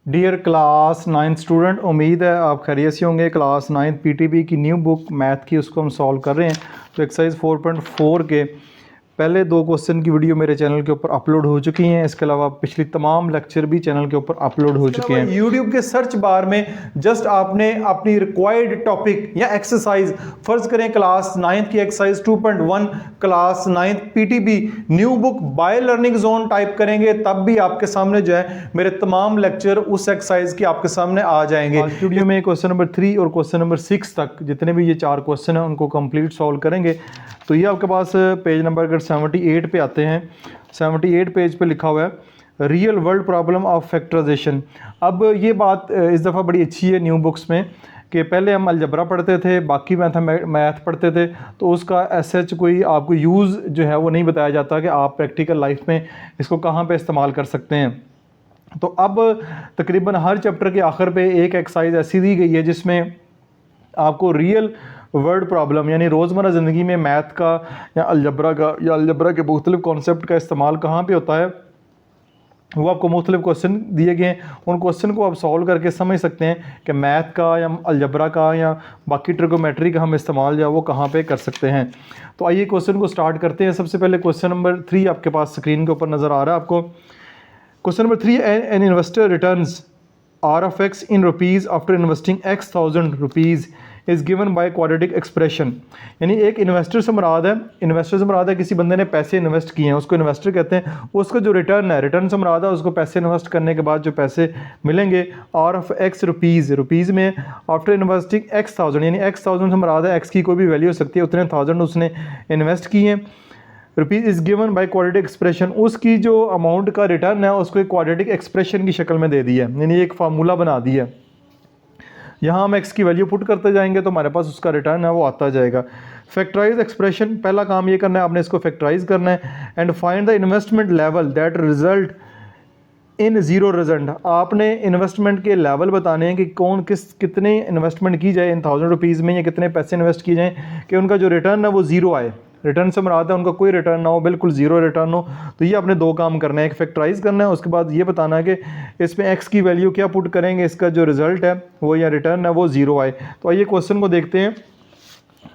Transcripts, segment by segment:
Dear class 9th student, उम्मीद है आप खैरियत से होंगे। क्लास 9th पीटीबी की न्यू बुक मैथ की उसको हम सॉल्व कर रहे हैं। तो एक्सरसाइज 4.4 के पहले 2 क्वेश्चन की वीडियो मेरे चैनल के ऊपर अपलोड हो चुकी हैं। इसके अलावा पिछली तमाम लेक्चर भी चैनल के ऊपर अपलोड हो चुके हैं। यूट्यूब के सर्च बार में जस्ट आपने अपनी रिक्वायर्ड टॉपिक या एक्सरसाइज, फर्ज करें क्लास 9th की exercise 2.1 class 9th PTB new book by learning zone type करेंगे, तब भी आपके सामने जो है मेरे तमाम लेक्चर उस एक्सरसाइज की आपके सामने आ जाएंगे। वीडियो में क्वेश्चन नंबर 3 और क्वेश्चन नंबर 6 तक जितने भी ये 4 क्वेश्चन हैं उनको कंप्लीट सॉल्व करेंगे। तो ये आपके पास पेज नंबर अगर 78 पे आते हैं, 78 पेज पे लिखा हुआ है real world problem of factorisation. अब ये बात इस दफ़ा बड़ी अच्छी है न्यू बुक्स में कि पहले हम अलजबरा पढ़ते थे, बाकी मैथ पढ़ते थे, तो उसका एसएच कोई आपको यूज़ जो है वो नहीं बताया जाता कि आप प्रैक्टिकल लाइफ में इसको कहाँ पे इस्तेमाल कर सकते हैं। तो अब तकरीबन हर चैप्टर के आखिर पे एक एक्सरसाइज ऐसी दी गई है जिसमें आपको रियल वर्ड प्रॉब्लम यानी रोज़मर्रा ज़िंदगी में मैथ का या अलजबरा का या अलजबरा के मुख्तलिफ कॉन्सेप्ट का इस्तेमाल कहाँ पे होता है वो आपको मुख्तलिफ क्वेश्चन दिए गए हैं। उन क्वेश्चन को आप सॉल्व करके समझ सकते हैं कि मैथ का या अलजबरा का या बाकी ट्रिगोमेट्री का हम इस्तेमाल जो है वो कहाँ पे कर सकते हैं। तो आइए क्वेश्चन को स्टार्ट करते हैं। सबसे पहले क्वेश्चन नंबर 3 आपके पास स्क्रीन के ऊपर नज़र आ रहा है आपको। Question number 3, an investor returns are of x in rupees after investing x thousand rupees is given by quadratic expression. यानी एक इन्वेस्टर से मुराद है किसी बंदे ने पैसे इन्वेस्ट किए हैं, उसको इन्वेस्टर कहते हैं। उसका जो रिटर्न है, रिटर्न से मुराद है उसको पैसे इन्वेस्ट करने के बाद जो पैसे मिलेंगे आर ऑफ एक्स रुपीज़ में आफ्टर इन्वेस्टिंग एक्स थाउजेंड, यानी एक्स थाउजेंड से मुराद है एक्स की कोई भी वैल्यू हो सकती है, उतने थाउजेंड उसने इन्वेस्ट किए हैं। Rupees is given by quadratic expression, उसकी जो अमाउंट का रिटर्न है उसको एक क्वाड्रेटिक एक्सप्रेशन की शक्ल में दे दी है, यानी एक फार्मूला बना दी है। यहाँ हम एक्स की वैल्यू पुट करते जाएंगे तो हमारे पास उसका रिटर्न है वो आता जाएगा। फैक्टराइज एक्सप्रेशन, पहला काम ये करना है आपने इसको फैक्टराइज करना है। And find the investment level that result in zero result, आपने इन्वेस्टमेंट के लेवल बताने हैं कि कितने इन्वेस्टमेंट की जाए इन 1000 रुपीज़ में, या कितने पैसे इन्वेस्ट किए जाएँ कि उनका जो रिटर्न है वो ज़ीरो आए। रिटर्न से मुराद है उनका कोई रिटर्न ना हो, बिल्कुल ज़ीरो रिटर्न हो। तो ये आपने 2 काम करना है, एक फैक्टराइज करना है, उसके बाद ये बताना है कि इसमें एक्स की वैल्यू क्या पुट करेंगे, इसका जो रिज़ल्ट है वो या रिटर्न है वो ज़ीरो आए। तो आइए क्वेश्चन को देखते हैं।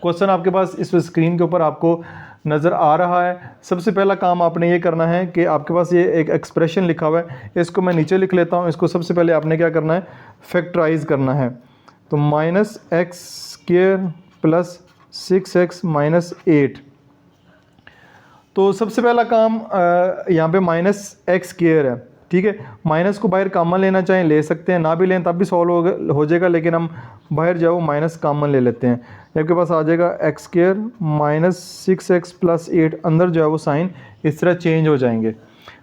क्वेश्चन आपके पास इस स्क्रीन के ऊपर आपको नज़र आ रहा है। सबसे पहला काम आपने ये करना है कि आपके पास ये एक एक्सप्रेशन लिखा हुआ है, इसको मैं नीचे लिख लेता हूँ। इसको सबसे पहले आपने क्या करना है, फैक्टराइज करना है। तो minus x square plus 6x minus 8। तो सबसे पहला काम यहाँ पे माइनस एक्स स्क्वायर है, ठीक है। माइनस को बाहर कॉमन लेना चाहें ले सकते हैं, ना भी लें तब भी सॉल्व हो जाएगा, लेकिन हम बाहर जाओ माइनस कॉमन ले लेते हैं। आपके पास आ जाएगा x square minus 6x plus 8, अंदर जो है वो साइन इस तरह चेंज हो जाएंगे,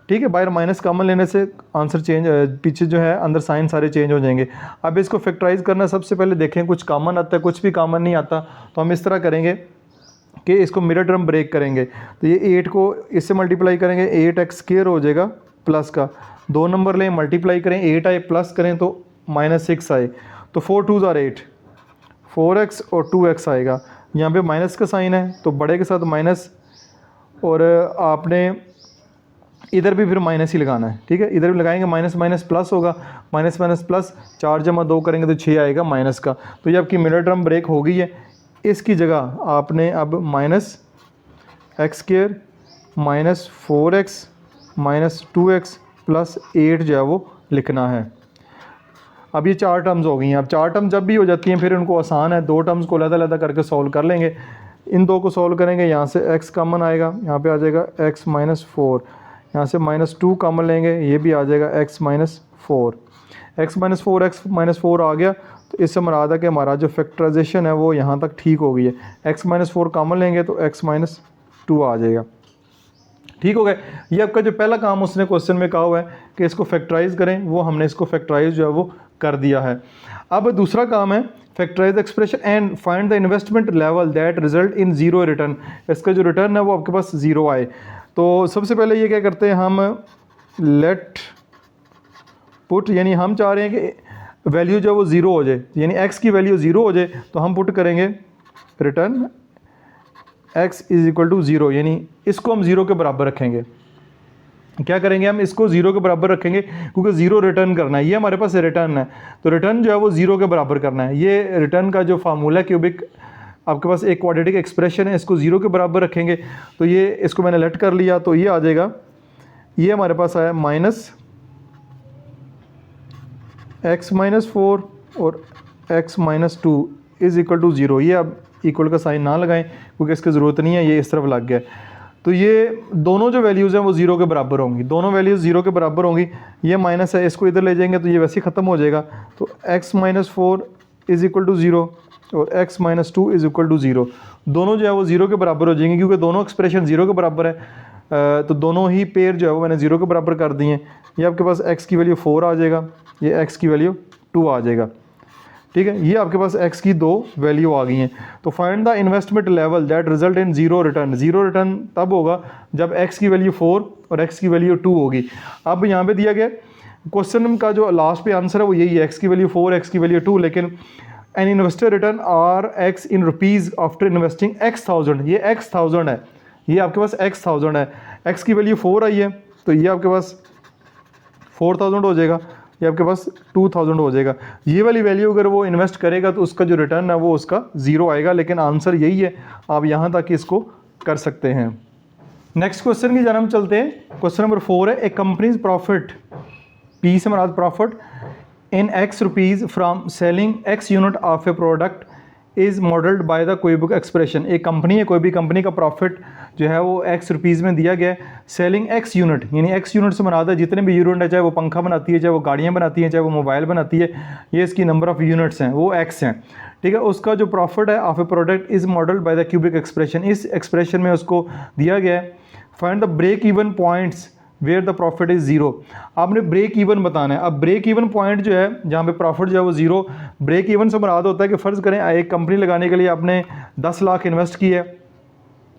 ठीक है। बाहर माइनस कॉमन लेने से आंसर चेंज, पीछे जो है अंदर साइन सारे चेंज हो जाएंगे। अब इसको फैक्टराइज करना, सबसे पहले देखें कुछ कॉमन आता है, कुछ भी कॉमन नहीं आता, तो हम इस तरह करेंगे कि इसको मिरर टर्म ब्रेक करेंगे। तो ये 8 को इससे मल्टीप्लाई करेंगे, 8x स्क्वायर हो जाएगा प्लस का 2 नंबर लें, मल्टीप्लाई करें, 8 आए प्लस करें तो माइनस 6 आए, तो 4 2 ज़ार 8, 4x और 2x आएगा। यहाँ पे माइनस का साइन है तो बड़े के साथ माइनस, और आपने इधर भी फिर माइनस ही लगाना है, ठीक है। इधर भी लगाएंगे माइनस माइनस प्लस होगा, माइनस माइनस प्लस, 4 जमा 2 करेंगे तो 6 आएगा माइनस का। तो ये आपकी मिरर टर्म ब्रेक हो गई है। इसकी जगह आपने अब minus x square minus 4x minus 2x plus 8 जो है वो लिखना है। अब ये 4 टर्म्स हो गई हैं। अब 4 टर्म जब भी हो जाती हैं फिर उनको आसान है, 2 टर्म्स को अलग-अलग करके सॉल्व कर लेंगे। इन 2 को सॉल्व करेंगे, यहाँ से x कॉमन आएगा, यहाँ पे आ जाएगा x माइनस 4, यहाँ से माइनस 2 कॉमन लेंगे, ये भी आ जाएगा x माइनस 4, x माइनस 4 आ गया। तो इससे मुराद है कि हमारा जो फैक्टराइजेशन है वो यहाँ तक ठीक हो गई है। x माइनस 4 कॉमन लेंगे तो x माइनस 2 आ जाएगा, ठीक हो गया। ये आपका जो पहला काम उसने क्वेश्चन में कहा हुआ है कि इसको फैक्टराइज करें, वो हमने इसको फैक्टराइज जो है वो कर दिया है। अब दूसरा काम है factorise expression and find the investment level that result in zero return, इसका जो रिटर्न है वो आपके पास ज़ीरो आए। तो सबसे पहले ये क्या करते हैं हम, लेट पुट, यानी हम चाह रहे हैं कि वैल्यू जो वो ज़ीरो हो जाए, यानी x की वैल्यू ज़ीरो हो जाए, तो हम पुट करेंगे return x is equal to zero, यानी इसको हम ज़ीरो के बराबर रखेंगे। क्या करेंगे हम, इसको ज़ीरो के बराबर रखेंगे क्योंकि ज़ीरो रिटर्न करना है, ये हमारे पास रिटर्न है, तो रिटर्न जो है वो ज़ीरो के बराबर करना है। ये रिटर्न का जो फार्मूला क्यूबिक आपके पास एक क्वाड्रेटिक एक्सप्रेशन है, इसको ज़ीरो के बराबर रखेंगे, तो ये इसको मैंने लेट कर लिया, तो ये आ जाएगा, ये हमारे पास आया माइनस x-4 और x-2 is equal to zero. ये अब इक्वल का साइन ना लगाएं क्योंकि इसकी ज़रूरत नहीं है, ये इस तरफ लग गया। तो ये दोनों जो वैल्यूज़ हैं वो ज़ीरो के बराबर होंगी, दोनों वैल्यूज़ ज़ीरो के बराबर होंगी। ये माइनस है, इसको इधर ले जाएंगे तो ये वैसे ही ख़त्म हो जाएगा। तो x-4 is equal to zero और x-2 is equal to zero, दोनों जो है वो ज़ीरो के बराबर हो जाएंगे क्योंकि दोनों एक्सप्रेशन ज़ीरो के बराबर है। तो दोनों ही पेयर जो है वो मैंने ज़ीरो के बराबर कर दिए हैं। ये आपके पास x की वैल्यू 4 आ जाएगा, ये x की वैल्यू 2 आ जाएगा, ठीक है। ये आपके पास x की दो वैल्यू आ गई हैं। तो find the investment level that result in zero return. Zero return तब होगा जब x की वैल्यू 4 और x की वैल्यू 2 होगी। अब यहाँ पे दिया गया क्वेश्चन का जो लास्ट पे आंसर है वो यही है, x की वैल्यू 4, x की वैल्यू 2, लेकिन an investor return are x in rupees after investing x,1000, ये x,1000 है, ये आपके पास x,1000 है। x की वैल्यू 4 आई है तो ये आपके पास 4000 हो जाएगा, ये आपके पास 2000 हो जाएगा। ये वाली वैल्यू अगर वो इन्वेस्ट करेगा तो उसका जो रिटर्न है वो उसका ज़ीरो आएगा, लेकिन आंसर यही है, आप यहाँ तक इसको कर सकते हैं। नेक्स्ट क्वेश्चन की जानब चलते हैं। क्वेश्चन नंबर 4 है, ए कंपनीज प्रॉफिट, पी से मराद profit in x rupees from selling x unit of a product is modelled by the cubic expression. एक कंपनी है, कोई भी कंपनी का प्रॉफिट जो है वो x रुपीज़ में दिया गया है, सेलिंग x यूनिट, यानी x यूनिट से मराद है जितने भी यूनिट है, चाहे वो पंखा बनाती है, चाहे वो गाड़ियाँ बनाती हैं, चाहे वो मोबाइल बनाती है, ये इसकी नंबर ऑफ़ यूनिट्स हैं वो x हैं, ठीक है। उसका जो प्रॉफिट है of a product is modelled by the cubic expression, इस एक्सप्रेशन में उसको दिया गया है। Find the break even points where the profit is zero. आपने ब्रेक इवन बताना है। अब ब्रेक इवन पॉइंट जो है जहाँ पे प्रॉफिट जो है वो ज़ीरो, ब्रेक इवन से मुराद होता है कि फ़र्ज़ करें एक कंपनी लगाने के लिए आपने 10 लाख इन्वेस्ट की है,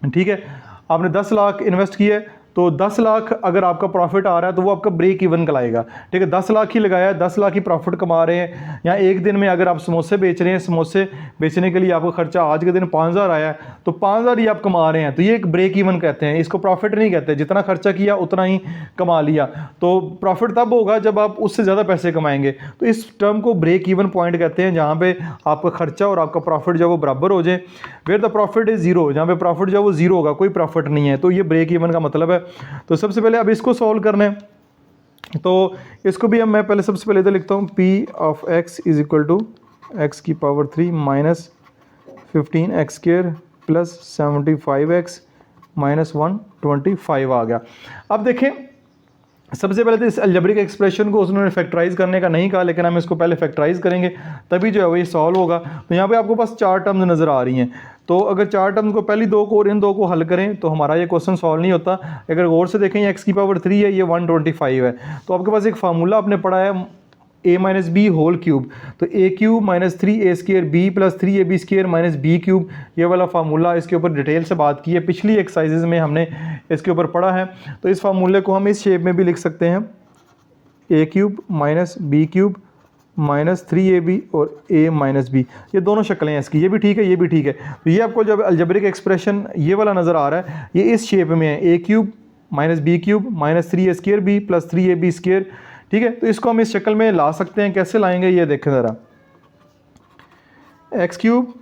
ठीक है, आपने 10 लाख इन्वेस्ट की है, तो 10 लाख अगर आपका प्रॉफिट आ रहा है तो वो आपका ब्रेक इवन कहलाएगा, ठीक है। 10 लाख ही लगाया, 10 लाख ही प्रॉफिट कमा रहे हैं। या एक दिन में अगर आप समोसे बेच रहे हैं, समोसे बेचने के लिए आपका खर्चा आज के दिन 5000 आया है, तो 5000 ही आप कमा रहे हैं, तो ये एक ब्रेक इवन कहते हैं, इसको प्रॉफिट नहीं कहते। जितना खर्चा किया उतना ही कमा लिया, तो प्रॉफिट तब होगा जब आप उससे ज़्यादा पैसे कमाएंगे। तो इस टर्म को ब्रेक इवन पॉइंट कहते हैं, जहाँ पे आपका खर्चा और आपका प्रॉफिट जो है वो बराबर हो जाए। Where the profit is zero, जहाँ पे प्रॉफिट जो है वो ज़ीरो होगा, कोई प्रॉफिट नहीं है, तो ये ब्रेक इवन का मतलब है। तो सबसे पहले अब इसको सॉल्व करना है, तो इसको भी अब मैं पहले सबसे पहले तो लिखता हूँ p of x is equal to x की power 3 minus 15x² plus 75x minus 125 आ गया। अब देखें, सबसे पहले तो इस अलजेब्रिक एक्सप्रेशन को उन्होंने फैक्टराइज करने का नहीं कहा, लेकिन हम इसको पहले फैक्टराइज करेंगे तभी जो है वो ये सॉल्व होगा। तो यहाँ पे आपको पास 4 टर्म्स नज़र आ रही हैं, तो अगर 4 टर्म्स को पहली 2 को और इन 2 को हल करें तो हमारा ये क्वेश्चन सॉल्व नहीं होता। अगर गौर से देखें, ये x की पावर 3 है, ये 125 है, तो आपके पास एक फार्मूला आपने पढ़ा है a minus b whole cube, तो a cube minus 3a² b plus 3ab² minus b cube, ये वाला फार्मूला, इसके ऊपर डिटेल से बात की है, पिछली एक्सरसाइजेज में हमने इसके ऊपर पढ़ा है। तो इस फार्मूले को हम इस शेप में भी लिख सकते हैं, a cube minus b cube minus 3ab और a माइनस b, ये दोनों शक्लें हैं इसकी, ये भी ठीक है, ये भी ठीक है। तो ये आपको जब अलजेब्रिक एक्सप्रेशन ये वाला नज़र आ रहा है, ये इस शेप में है, a cube minus b cube minus 3a² b plus 3ab², ठीक है। तो इसको हम इस शक्ल में ला सकते हैं, कैसे लाएंगे ये देखें ज़रा। एक्स क्यूब,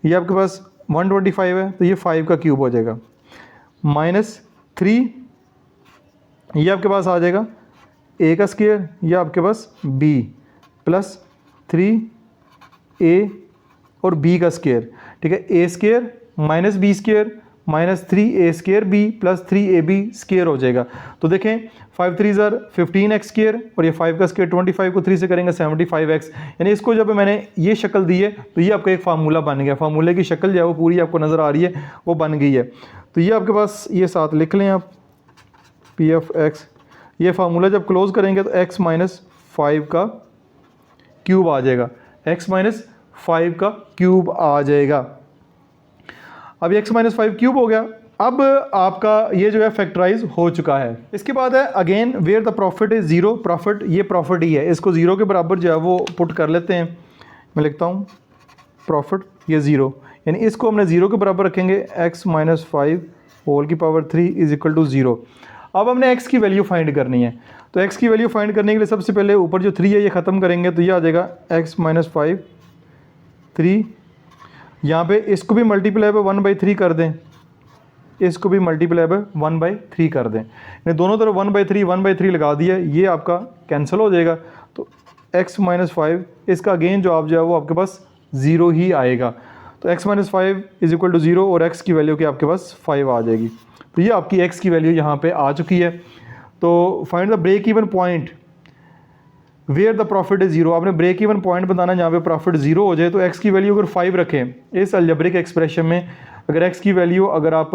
ये आपके पास 125 है, तो ये 5 का क्यूब हो जाएगा, माइनस 3, ये आपके पास आ जाएगा a का स्क्वायर, ये आपके पास b प्लस 3a और b का स्क्वायर, ठीक है, a² minus b² minus 3a² b plus 3ab² हो जाएगा। तो देखें 5 3 ज़र 15x² और ये 5 का स्क्वायर 25 को 3 से करेंगे 75x, यानी इसको जब मैंने ये शक्ल दी है तो ये आपका एक फार्मूला बन गया। फार्मूले की शक्ल जो है वो पूरी आपको नज़र आ रही है, वो बन गई है। तो ये आपके पास ये साथ लिख लें आप, p ऑफ x, ये फार्मूला जब क्लोज करेंगे तो x माइनस 5 का क्यूब आ जाएगा, x माइनस 5 का क्यूब आ जाएगा। अब x माइनस 5 क्यूब हो गया। अब आपका ये जो है फैक्टराइज हो चुका है। इसके बाद है again where the profit is zero, profit ये प्रॉफिट ही है, इसको ज़ीरो के बराबर जो है वो पुट कर लेते हैं। मैं लिखता हूँ प्रॉफिट ये ज़ीरो, यानी इसको हमने ज़ीरो के बराबर रखेंगे, x माइनस 5 होल की power 3 is equal to zero. अब हमने x की वैल्यू फाइंड करनी है। तो x की वैल्यू फाइंड करने के लिए सबसे पहले ऊपर जो 3 है ये ख़त्म करेंगे, तो ये आ जाएगा x माइनस 5 3। यहाँ पे इसको भी मल्टीप्लाई बाय 1/3 कर दें, इसको भी मल्टीप्लाई बाय 1/3 कर दें, ये दोनों तरफ 1/3 लगा दिया, ये आपका कैंसिल हो जाएगा। तो x माइनस 5 इसका अगेन जवाब जो है वो आपके पास 0 ही आएगा। तो x minus 5 is equal to 0 और x की वैल्यू की आपके पास 5 आ जाएगी। तो ये आपकी x की वैल्यू यहाँ पे आ चुकी है। तो find the break even point where the profit is 0। आपने ब्रेक इवन पॉइंट बताना जहाँ पे प्रॉफिट 0 हो जाए। तो x की वैल्यू अगर 5 रखें इस अलजेब्रिक एक्सप्रेशन में, अगर x की वैल्यू अगर आप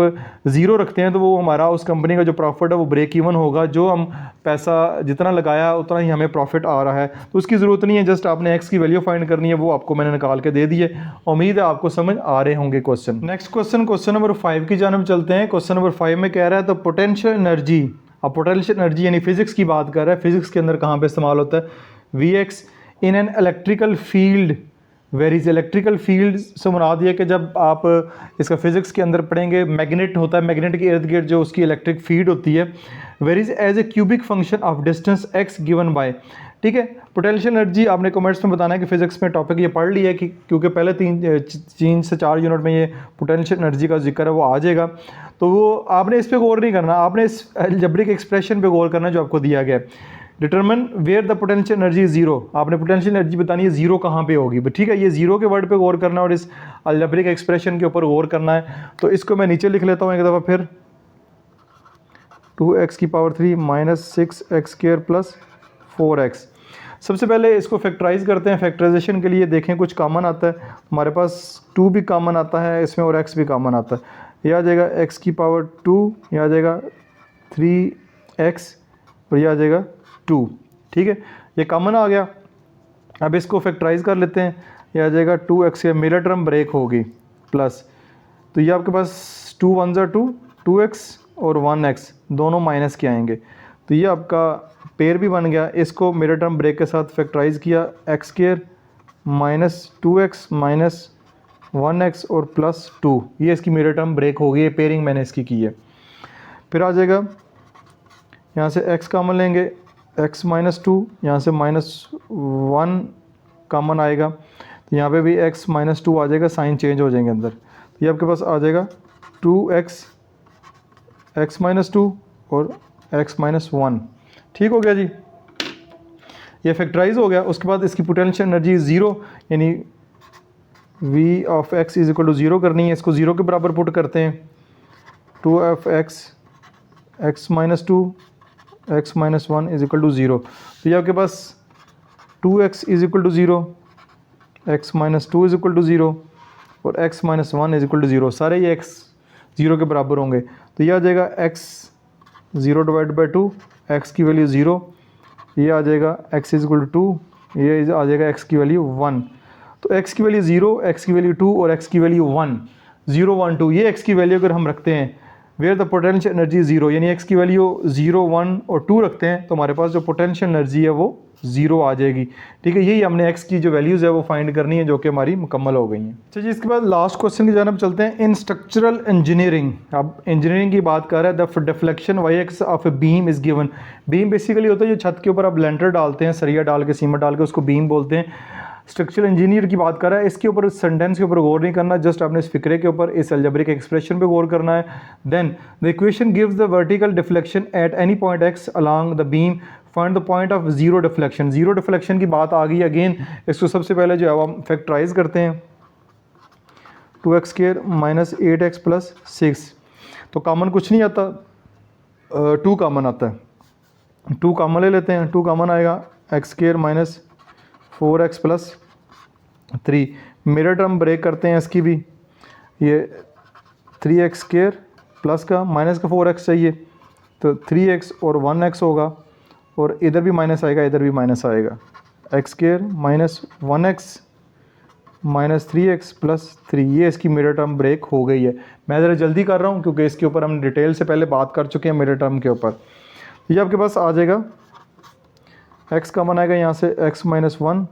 0 रखते हैं तो वो हमारा उस कंपनी का जो प्रॉफिट है वो ब्रेक इवन होगा, जो हम पैसा जितना लगाया उतना ही हमें प्रॉफिट आ रहा है। तो उसकी ज़रूरत नहीं है, जस्ट आपने x की वैल्यू फाइंड करनी है, वो आपको मैंने निकाल के दे दी है। उम्मीद है आपको समझ आ रहे होंगे क्वेश्चन। नेक्स्ट क्वेश्चन नंबर 5 की जानब चलते हैं। क्वेश्चन नंबर 5 में कह रहा है तो पोटेंशियल एनर्जी, अब पोटेंशियल एनर्जी यानी फिजिक्स की बात कर रहा है, फिजिक्स के अंदर कहाँ पे इस्तेमाल होता है, Vx in an electrical field where is. Electrical field से मुराद ये कि जब आप इसका फिजिक्स के अंदर पढ़ेंगे, मैग्नेट होता है, मैग्नेट के इर्द गिर्द जो उसकी इलेक्ट्रिक फील्ड होती है, where is as a cubic function of distance x given by. ठीक है, पोटेंशियल एनर्जी आपने कमेंट्स में बताना है कि फिजिक्स में टॉपिक ये पढ़ लिया है कि क्योंकि पहले 3 से 4 यूनिट में ये पोटेंशियल एनर्जी का जिक्र है वो आ जाएगा। तो वो आपने इस पर गौर नहीं करना, आपने इस अलजेब्रिक एक्सप्रेशन पे गौर करना जो आपको दिया गया है। Determine where the potential energy is 0, आपने पोटेंशियल एनर्जी बतानी है 0 कहाँ पे होगी। ठीक है, ये 0 के वर्ड पे गौर करना है और इस अलजेब्रिक एक्सप्रेशन के ऊपर गौर करना है। तो इसको मैं नीचे लिख लेता हूँ एक दफ़ा फिर, 2x की power 3 minus 6x square plus 4x। सबसे पहले इसको फैक्टराइज करते हैं। फैक्टराइजेशन के लिए देखें कुछ कॉमन आता है, हमारे पास 2 भी कॉमन आता है इसमें और x भी कॉमन आता है। यह आ जाएगा x की पावर 2, यह आ जाएगा 3x और यह आ जाएगा 2। ठीक है, ये कॉमन आ गया। अब इसको फैक्टराइज कर लेते हैं, यह आ जाएगा 2x के मिरर टर्म ब्रेक होगी प्लस, तो ये आपके पास 2 1 ज़ा 2, 2x और 1x दोनों माइनस के आएंगे, तो ये आपका पेयर भी बन गया। इसको मिरर टर्म ब्रेक के साथ फैक्टराइज किया, x square minus 2x minus 1x और प्लस 2, ये इसकी मिरर टर्म ब्रेक होगी, ये पेयरिंग मैंने इसकी की है। फिर आ जाएगा यहाँ से x कॉमन लेंगे, x माइनस 2, यहाँ से -1 कॉमन आएगा, तो यहाँ पे भी x माइनस 2 आ जाएगा, साइन चेंज हो जाएंगे अंदर। तो ये आपके पास आ जाएगा 2x x माइनस 2 और x माइनस 1। ठीक हो गया जी, ये फैक्टराइज हो गया। उसके बाद इसकी पोटेंशियल एनर्जी 0 यानी v of x is equal to 0 करनी है, इसको 0 के बराबर पुट करते हैं। 2f(x) x minus 2 x minus 1 is equal to 0। तो ये आपके पास 2x is equal to 0, x minus 2 is equal to 0 और x minus 1 is equal to 0, सारे ये x 0 के बराबर होंगे। तो ये आ जाएगा x 0 डिवाइड बाई 2, x की वैल्यू 0, ये आ जाएगा x इज इक्वल टू 2, ये आ जाएगा x की वैल्यू 1। तो x की वैल्यू 0, x की वैल्यू 2 और x की वैल्यू 1, 0 1 2, ये x की वैल्यू अगर हम रखते हैं वेयर द पोटेंशियल एनर्जी 0, यानी x की वैल्यू 0 1 और 2 रखते हैं तो हमारे पास जो पोटेंशियल एनर्जी है वो 0 आ जाएगी। ठीक है, यही हमने x की जो वैल्यूज़ है वो फाइंड करनी है, जो कि हमारी मुकम्मल हो गई हैं। अच्छा जी, इसके बाद लास्ट क्वेश्चन की जानब चलते हैं। इन स्ट्रक्चरल इंजीनियरिंग, अब इंजीनियरिंग की बात कर रहा है, the deflection y(x) of a beam is given. Beam basically होता है जो छत के ऊपर आप लेंटर डालते हैं, सरिया डाल के, सीमेंट डाल के, उसको बीम बोलते हैं। स्ट्रक्चरल इंजीनियर की बात कर रहा है, इसके ऊपर सेंटेंस के ऊपर गौर नहीं करना, जस्ट आपने इस फिक्रे के ऊपर, इस अलजेब्रिक एक्सप्रेशन पे गौर करना है। Then the equation gives the vertical deflection at any point x along the beam, find the point of zero deflection. Zero deflection की बात आ गई अगेन, इसको सबसे पहले जो है हम फैक्टराइज करते हैं। 2x square minus 8x plus 6, तो कॉमन कुछ नहीं आता, 2 कॉमन आता है, 2 कॉमन ले लेते हैं। 2 कॉमन आएगा, x square minus 4x plus 3, mirror term break करते हैं इसकी भी, ये 3x स्क्वायर प्लस का माइनस का 4x चाहिए, तो 3x और 1x होगा, और इधर भी माइनस आएगा, इधर भी माइनस आएगा, x square minus 1x minus 3x plus 3, ये इसकी मिरर टर्म ब्रेक हो गई है। मैं ज़रा जल्दी कर रहा हूँ क्योंकि इसके ऊपर हम डिटेल से पहले बात कर चुके हैं मिरर टर्म के ऊपर। ये आपके पास आ जाएगा, x कॉमन आएगा यहाँ से, x माइनस 1,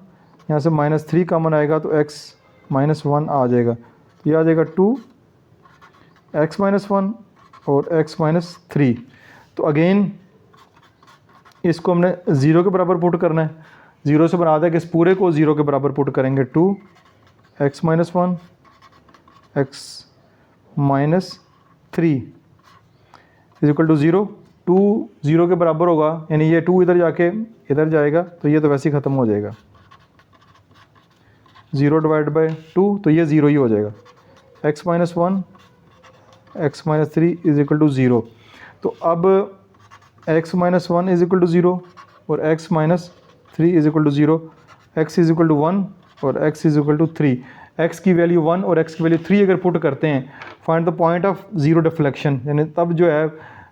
यहाँ से माइनस 3 कॉमन आएगा तो x माइनस 1 आ जाएगा, ये आ जाएगा 2 x माइनस 1 और x माइनस 3। तो अगेन इसको हमने 0 के बराबर पुट करना है। 0 से बना दें कि इस पूरे को 0 के बराबर पुट करेंगे। 2x minus 1 x minus 3 is equal to 0। 2 0 के बराबर होगा, यानी ये 2 इधर जाके इधर जाएगा तो ये तो वैसे ही ख़त्म हो जाएगा। 0 डिवाइड बाई 2 तो ये 0 ही हो जाएगा। x minus 1 x minus 3 is equal to 0। तो अब x minus 1 is equal to 0 और x minus 3 is equal to 0। x is equal to 1 और x is equal to 3। x की वैल्यू 1 और x की वैल्यू 3 अगर पुट करते हैं, find the point of zero deflection, यानी तब जो है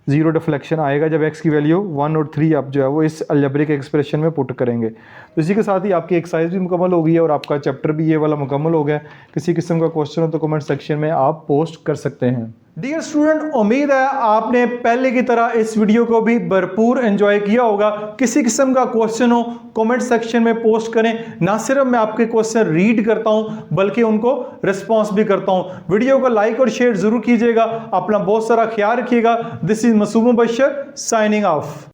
ज़ीरो डिफ्लेक्शन आएगा जब x की वैल्यू 1 और 3 आप जो है वो इस अलजेब्रिक एक्सप्रेशन में पुट करेंगे। तो इसी के साथ ही आपकी एक्सरसाइज भी मुकम्मल हो गई है और आपका चैप्टर भी ये वाला मुकम्मल हो गया। किसी किस्म का क्वेश्चन हो तो कमेंट सेक्शन में आप पोस्ट कर सकते हैं। डियर स्टूडेंट, उम्मीद है आपने पहले की तरह इस वीडियो को भी भरपूर एंजॉय किया होगा। किसी किस्म का क्वेश्चन हो कमेंट सेक्शन में पोस्ट करें। ना सिर्फ मैं आपके क्वेश्चन रीड करता हूं बल्कि उनको रिस्पॉन्स भी करता हूं। वीडियो को लाइक और शेयर जरूर कीजिएगा। अपना बहुत सारा ख्याल रखिएगा। दिस इज मासूम बशर साइनिंग ऑफ।